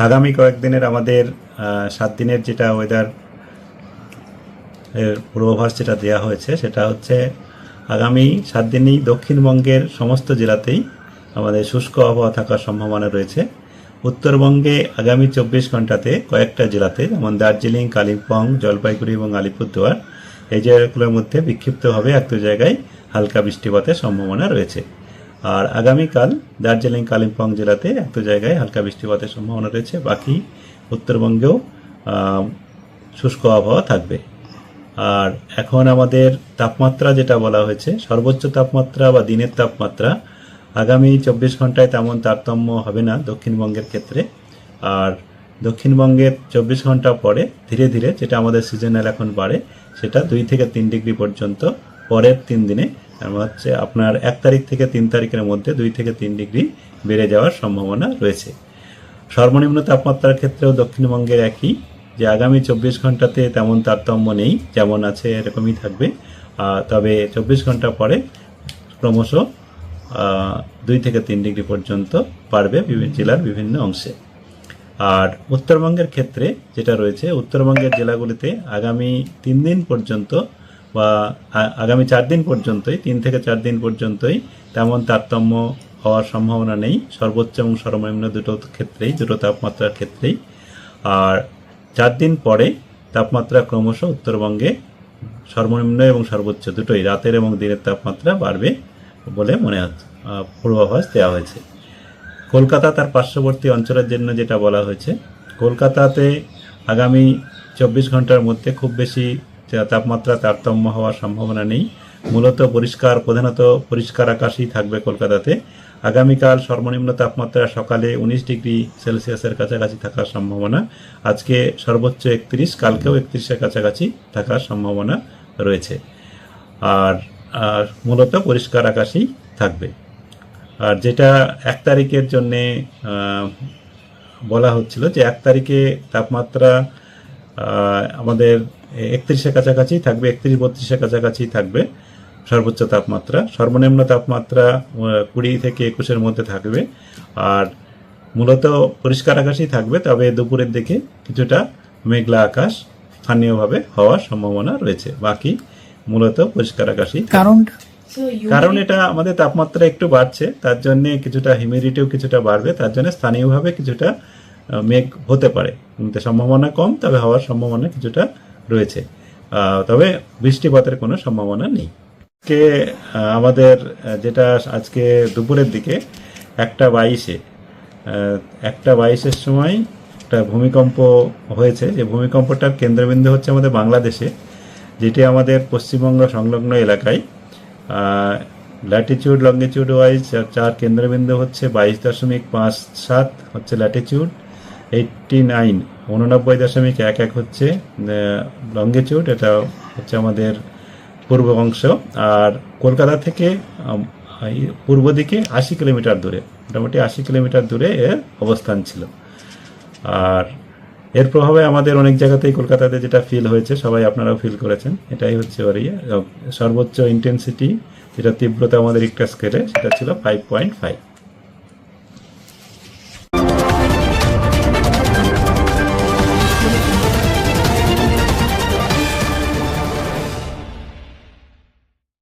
আগামী কয়েকদিনের আমাদের 7 দিনের যেটা ওয়েদার এর পূর্বাভাস যেটা দেওয়া হয়েছে সেটা হচ্ছে আগামী 7 দিনই দক্ষিণবঙ্গের সমস্ত জেলাতেই আমাদের শুষ্ক আবহাওয়া থাকার সম্ভাবনা রয়েছে। উত্তরবঙ্গে আগামী 24 ঘন্টাতে কয়েকটা জেলাতে যেমন দার্জিলিং, কালিম্পং, জলপাইগুড়ি এবং আলিপুরদুয়ার এই জায়গাগুলোর মধ্যে বিক্ষিপ্তভাবে এক দু জায়গায় হালকা বৃষ্টিপাতের সম্ভাবনা রয়েছে। আর আগামীকাল দার্জিলিং, কালিম্পং জেলাতে এক দু জায়গায় হালকা বৃষ্টিপাতের সম্ভাবনা রয়েছে। বাকি উত্তরবঙ্গেও শুষ্ক আবহাওয়া থাকবে। আর এখন আমাদের তাপমাত্রা যেটা বলা হয়েছে, সর্বোচ্চ তাপমাত্রা বা দিনের তাপমাত্রা আগামী 24 ঘন্টায় তেমন তারতম্য হবে না দক্ষিণবঙ্গের ক্ষেত্রে। আর দক্ষিণবঙ্গের 24 ঘন্টা পরে ধীরে ধীরে যেটা আমাদের সিজনাল এখন বাড়ে সেটা 2 থেকে 3 ডিগ্রি পর্যন্ত পরের 3 দিনে হচ্ছে আপনার 1 তারিখ থেকে 3 তারিখের মধ্যে 2 থেকে 3 ডিগ্রি বেড়ে যাওয়ার সম্ভাবনা রয়েছে। সর্বনিম্ন তাপমাত্রার ক্ষেত্রেও দক্ষিণবঙ্গের একই, যে আগামী 24 ঘন্টাতে তেমন তারতম্য নেই, যেমন আছে এরকমই থাকবে। তবে 24 ঘন্টা পরে ক্রমশ 2 থেকে 3 ডিগ্রি পর্যন্ত বাড়বে বিভিন্ন জেলার বিভিন্ন অংশে। আর উত্তরবঙ্গের ক্ষেত্রে যেটা রয়েছে, উত্তরবঙ্গের জেলাগুলিতে আগামী 3 দিন পর্যন্ত বা আগামী 4 দিন পর্যন্তই 3 থেকে 4 দিন পর্যন্তই তেমন তারতম্য হওয়ার সম্ভাবনা নেই, সর্বোচ্চ এবং সর্বনিম্ন দুটো ক্ষেত্রেই, দুটো তাপমাত্রার ক্ষেত্রেই। আর 4 দিন পরে তাপমাত্রা ক্রমশ উত্তরবঙ্গে সর্বনিম্ন এবং সর্বোচ্চ দুটোই, রাতের এবং দিনের তাপমাত্রা বাড়বে বলে মনে হচ্ছে, পূর্বাভাস দেওয়া হয়েছে। কলকাতা তার পার্শ্ববর্তী অঞ্চলের জন্য যেটা বলা হয়েছে, কলকাতাতে আগামী 24 ঘন্টার মধ্যে খুব বেশি তাপমাত্রা তারতম্য হওয়ার সম্ভাবনা নেই। মূলত প্রধানত পরিষ্কার আকাশই থাকবে কলকাতাতে। আগামীকাল সর্বনিম্ন তাপমাত্রা সকালে 19 ডিগ্রি সেলসিয়াসের কাছাকাছি থাকার সম্ভাবনা। আজকে সর্বোচ্চ 31, কালকেও 31-এর কাছাকাছি থাকার সম্ভাবনা রয়েছে। আর মূলত পরিষ্কার আকাশই থাকবে। আর যেটা 1 তারিখের জন্যে বলা হচ্ছিল যে 1 তারিখে তাপমাত্রা আমাদের 31-এর কাছাকাছি থাকবে, 31-32-এর কাছাকাছি থাকবে সর্বোচ্চ তাপমাত্রা। সর্বনিম্ন তাপমাত্রা 20 থেকে 21-এর মধ্যে থাকবে। আর মূলত পরিষ্কার আকাশই থাকবে, তবে দুপুরের দিকে কিছুটা মেঘলা আকাশ স্থানীয়ভাবে হওয়ার সম্ভাবনা রয়েছে। বাকি মূলত পরিষ্কার আকাশই। কারণ এটা আমাদের তাপমাত্রা একটু বাড়ছে, তার জন্য কিছুটা হিউমিডিটিও কিছুটা বাড়বে, তার জন্য স্থানীয়ভাবে কিছুটা মেঘ হতে পারে, কিন্তু সম্ভাবনা কম, তবে হওয়ার সম্ভাবনা কিছুটা রয়েছে। তবে বৃষ্টিপাতের কোনো সম্ভাবনা নেই। আমাদের যেটা আজকে দুপুরের দিকে 1:22-এর সময় একটা ভূমিকম্প হয়েছে। যে ভূমিকম্পটার কেন্দ্রবিন্দু হচ্ছে আমাদের বাংলাদেশে, যেটি আমাদের পশ্চিমবঙ্গ সংলগ্ন এলাকায়। ল্যাটিটিউড লঙ্গিটিউড ওয়াইজ যার কেন্দ্রবিন্দু হচ্ছে 22.57 হচ্ছে ল্যাটিটিউড, 89.11 হচ্ছে লঙ্গিটিউড, এটা হচ্ছে আমাদের পূর্ব অংশ। আর কলকাতা থেকে পূর্ব দিকে 80 কিলোমিটার দূরে, মোটামুটি 80 কিলোমিটার দূরে এর অবস্থান ছিল। আর এর প্রভাবে আমাদের অনেক জায়গাতেই কলকাতাতে যেটা ফিল হয়েছে, সবাই আপনারাও ফিল করেছেন, এটাই হচ্ছে সর্বোচ্চ ইন্টেন্সিটি, যেটা তীব্রতা আমাদের রিক্টার স্কেলে, সেটা ছিল 5.5।